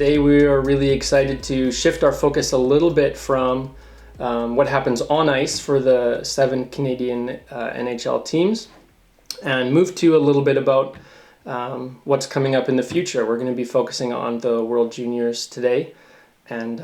Today we are really excited to shift our focus a little bit from what happens on ice for the 7 Canadian NHL teams and move to a little bit about what's coming up in the future. We're going to be focusing on the World Juniors today and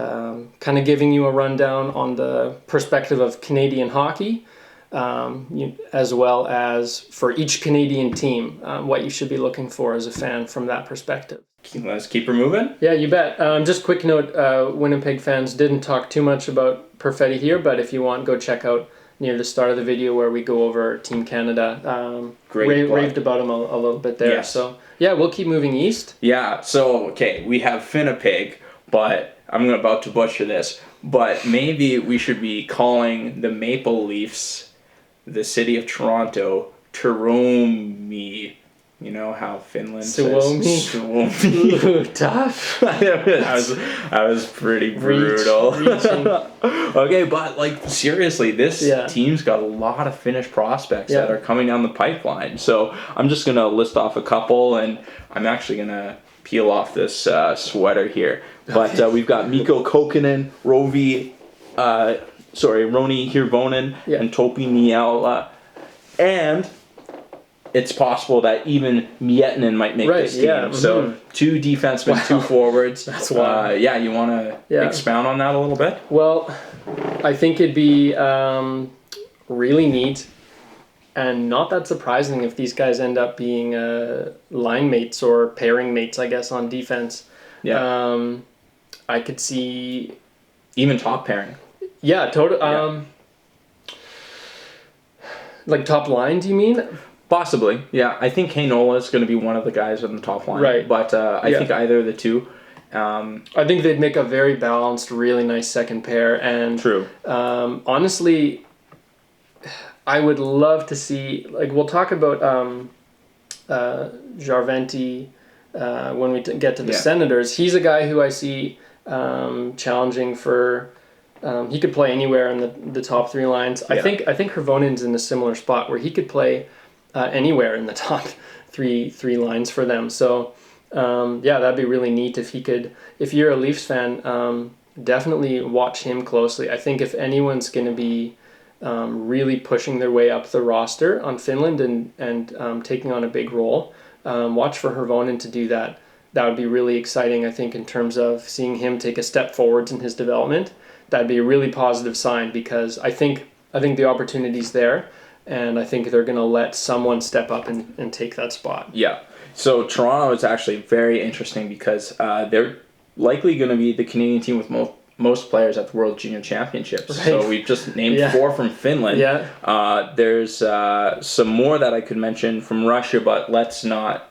kind of giving you a rundown on the perspective of Canadian hockey, as well as for each Canadian team, what you should be looking for as a fan from that perspective. Let's keep her moving. Yeah, you bet. Just quick note, Winnipeg fans didn't talk too much about Perfetti here, but if you want, go check out near the start of the video where we go over Team Canada. Raved about him a little bit there. Yes. So, yeah, we'll keep moving east. Yeah, so, okay, we have Winnipeg, but I'm about to butcher this, but maybe we should be calling the Maple Leafs the city of Toronto Tuomi. You know how Finland Suomi. says Suomi. Ooh, tough. I was pretty brutal. Okay, but like seriously, this team's got a lot of Finnish prospects that are coming down the pipeline. So I'm just gonna list off a couple, and I'm actually gonna peel off this sweater here. But we've got Mikko Kokkonen, Roni Hirvonen, and Topi Niela, and it's possible that even Miettinen might make this team. Yeah. So 2 defensemen, 2 forwards. That's wild. You want to expound on that a little bit? Well, I think it'd be really neat and not that surprising if these guys end up being line mates or pairing mates, I guess, on defense. Yeah. I could see... Even top pairing. Yeah, totally. Like top line, do you mean? Possibly, yeah. I think Heinola is going to be one of the guys on the top line. Right. But I think either of the two. I think they'd make a very balanced, really nice second pair. And True. Honestly, I would love to see... Like, we'll talk about Jarventi when we get to the Senators. He's a guy who I see challenging for... he could play anywhere in the top 3 lines. Yeah. I think Hirvonen's in a similar spot where he could play anywhere in the top three lines for them. So that'd be really neat if he could. If you're a Leafs fan, definitely watch him closely. I think if anyone's going to be really pushing their way up the roster on Finland and taking on a big role, watch for Hirvonen to do that. That would be really exciting, I think, in terms of seeing him take a step forwards in his development. That'd be a really positive sign because I think the opportunity's there, and I think they're going to let someone step up and take that spot. Yeah. So Toronto is actually very interesting because they're likely going to be the Canadian team with most players at the World Junior Championships. Right. So we've just named 4 from Finland. Yeah. There's some more that I could mention from Russia, but let's not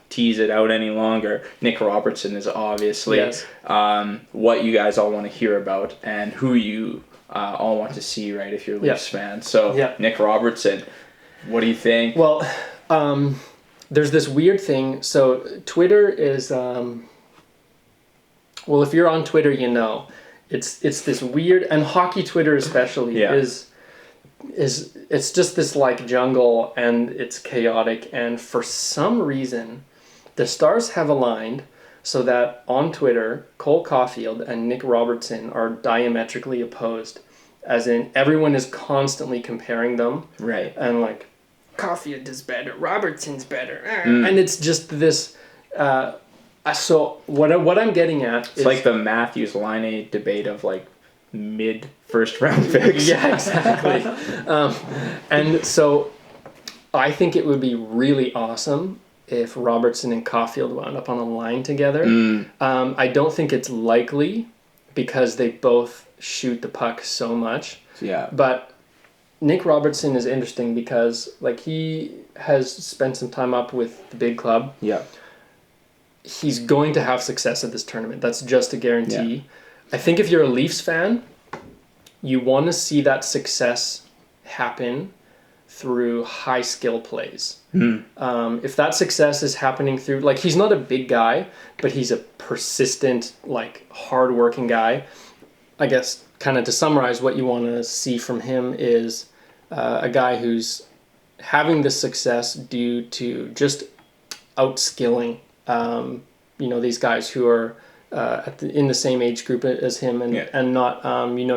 tease it out any longer. Nick Robertson is obviously what you guys all want to hear about and who you all want to see, right, if you're a Leafs fan. So Nick Robertson, what do you think? Well, there's this weird thing. So Twitter is... well, if you're on Twitter, you know. It's this weird, and hockey Twitter especially is it's just this like jungle, and it's chaotic, and for some reason the stars have aligned so that on Twitter Cole Caufield and Nick Robertson are diametrically opposed, as in everyone is constantly comparing them, right, and like Caufield is better, Robertson's better, and it's just this so what I'm getting at is... It's like the Matthews-Laine debate of like mid-first round picks. Yeah, exactly. And so I think it would be really awesome if Robertson and Caufield wound up on a line together. I don't think it's likely because they both shoot the puck so much. Yeah. But Nick Robertson is interesting because like he has spent some time up with the big club. Yeah. He's going to have success at this tournament. That's just a guarantee. Yeah. I think if you're a Leafs fan, you want to see that success happen through high skill plays. If that success is happening through, like, he's not a big guy, but he's a persistent, like, hard-working guy. I guess kind of to summarize, what you want to see from him is a guy who's having this success due to just outskilling, these guys who are in the same age group as him, and not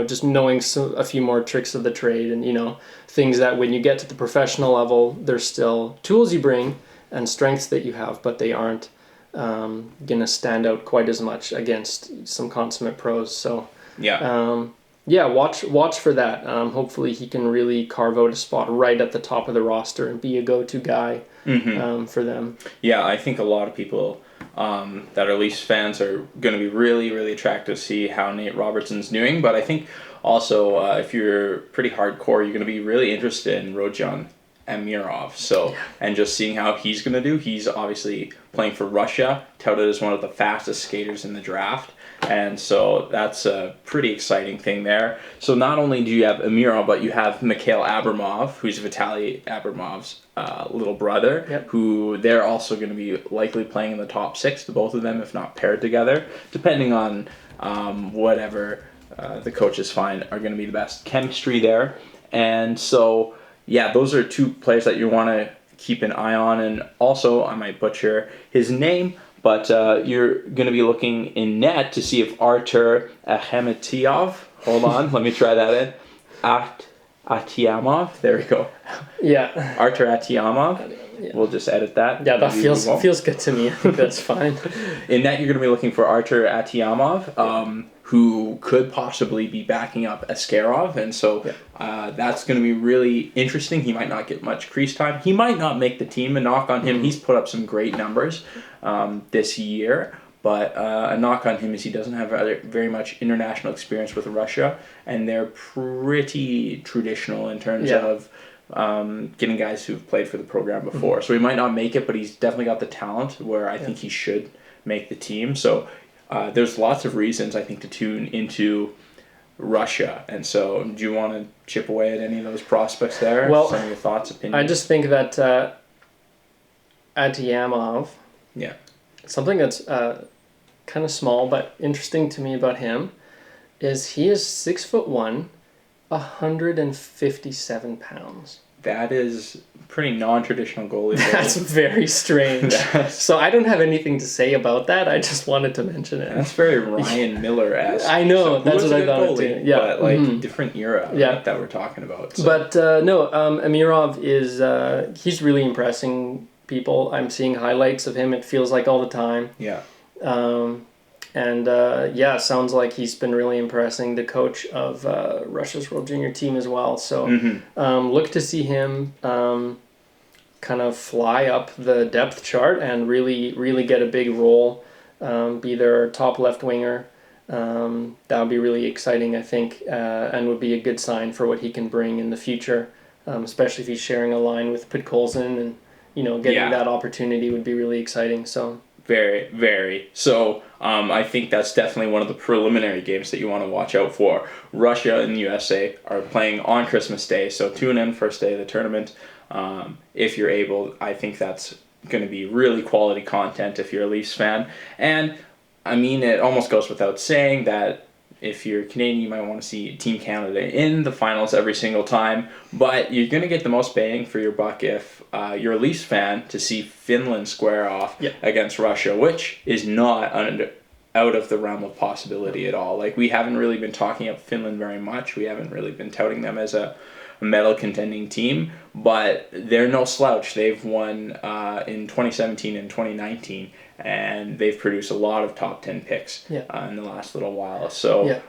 just knowing a few more tricks of the trade, and things that when you get to the professional level, there's still tools you bring and strengths that you have, but they aren't gonna stand out quite as much against some consummate pros. So watch for that. Hopefully he can really carve out a spot right at the top of the roster and be a go-to guy for them. Yeah, I think a lot of people that are Leafs fans are going to be really, really attracted to see how Nate Robertson's doing. But I think also if you're pretty hardcore, you're going to be really interested in Rojan Amirov. So, and just seeing how he's going to do. He's obviously playing for Russia, touted as one of the fastest skaters in the draft. And so that's a pretty exciting thing there. So not only do you have Amirov, but you have Mikhail Abramov, who's Vitaly Abramov's little brother, who they're also going to be likely playing in the top 6, the both of them, if not paired together, depending on whatever the coaches find are going to be the best chemistry there. And so, those are 2 players that you want to keep an eye on. And also, I might butcher his name, but you're going to be looking in net to see if Artur Akhmetiov, hold on, let me try that in, Atiamov, there we go. Yeah. Artur Atiamov. Yeah. We'll just edit that. Yeah, that feels good to me. I think that's fine. In that, you're going to be looking for Artur Atiamov, who could possibly be backing up Askarov, and so that's going to be really interesting. He might not get much crease time. He might not make the team. A knock on him, he's put up some great numbers this year, but a knock on him is he doesn't have very much international experience with Russia, and they're pretty traditional in terms of getting guys who've played for the program before. So he might not make it, but he's definitely got the talent where I think he should make the team. So there's lots of reasons, I think, to tune into Russia. And so do you want to chip away at any of those prospects there? Well, some of your thoughts, opinions? I just think that Atiamov, something that's kind of small but interesting to me about him is he is 6'1", 157 pounds. That is pretty non-traditional goalie. That's very strange. So I don't have anything to say about that. I just wanted to mention it. That's very Ryan Miller-esque. I know. So that's what I thought too. Yeah, but different era that we're talking about. So. But Amirov is he's really impressing people. I'm seeing highlights of him. It feels like all the time. Yeah. Sounds like he's been really impressing the coach of Russia's World Junior team as well. So look to see him kind of fly up the depth chart and really, really get a big role, be their top left winger. That would be really exciting, I think, and would be a good sign for what he can bring in the future, especially if he's sharing a line with Podkolzin, and getting that opportunity would be really exciting. So. Very, very. So I think that's definitely one of the preliminary games that you want to watch out for. Russia and the USA are playing on Christmas Day, so tune in first day of the tournament. If you're able, I think that's going to be really quality content if you're a Leafs fan. And, I mean, it almost goes without saying that if you're Canadian, you might want to see Team Canada in the finals every single time. But you're going to get the most bang for your buck if you're a Leafs fan to see Finland square off against Russia, which is not out of the realm of possibility at all. Like, we haven't really been talking up Finland very much. We haven't really been touting them as a medal contending team, but they're no slouch. They've won in 2017 and 2019, and they've produced a lot of top 10 picks in the last little while. So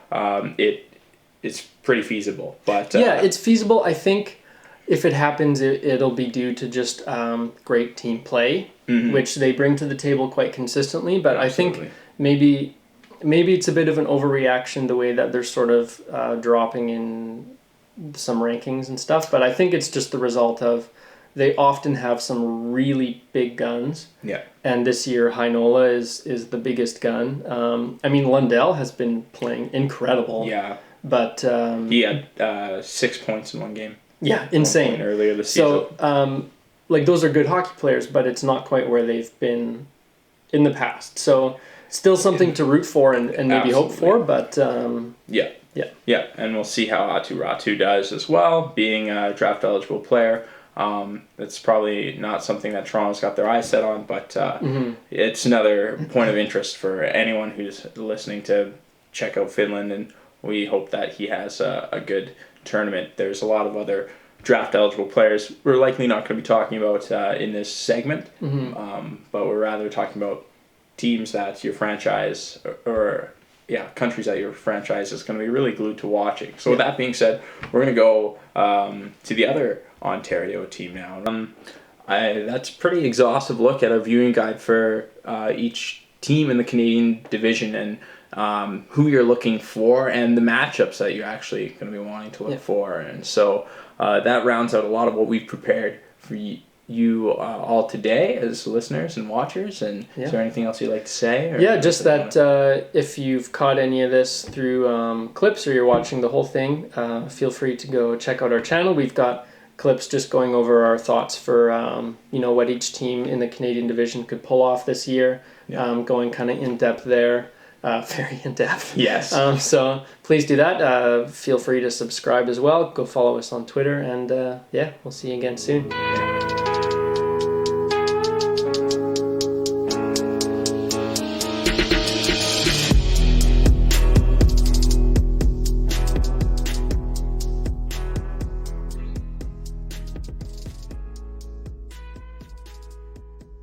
it's pretty feasible. But it's feasible. I think if it happens, it'll be due to just great team play, which they bring to the table quite consistently. But absolutely. I think maybe it's a bit of an overreaction the way that they're sort of dropping in some rankings and stuff. But I think it's just the result of they often have some really big guns. Yeah. And this year, Heinola is the biggest gun. I mean, Lundell has been playing incredible. Yeah. But he had 6 points in one game. Yeah, insane. Earlier this season. So, those are good hockey players, but it's not quite where they've been in the past. So, still something to root for and maybe hope for, but... Yeah, and we'll see how Aatu Ratu does as well, being a draft-eligible player. It's probably not something that Toronto's got their eyes set on, but it's another point of interest for anyone who's listening to check out Finland, and we hope that he has a good tournament. There's a lot of other draft eligible players we're likely not going to be talking about in this segment, but we're rather talking about teams that your franchise or countries that your franchise is going to be really glued to watching. So with that being said, we're going to go to the other Ontario team now. That's a pretty exhaustive look at our viewing guide for each team in the Canadian division and who you're looking for and the matchups that you're actually going to be wanting to look for. And so that rounds out a lot of what we've prepared for you all today as listeners and watchers. And is there anything else you'd like to say? Or just that if you've caught any of this through clips or you're watching the whole thing, feel free to go check out our channel. We've got clips just going over our thoughts for what each team in the Canadian division could pull off this year, going kind of in depth there. Very in depth. Yes. So please do that. Feel free to subscribe as well. Go follow us on Twitter, and we'll see you again soon.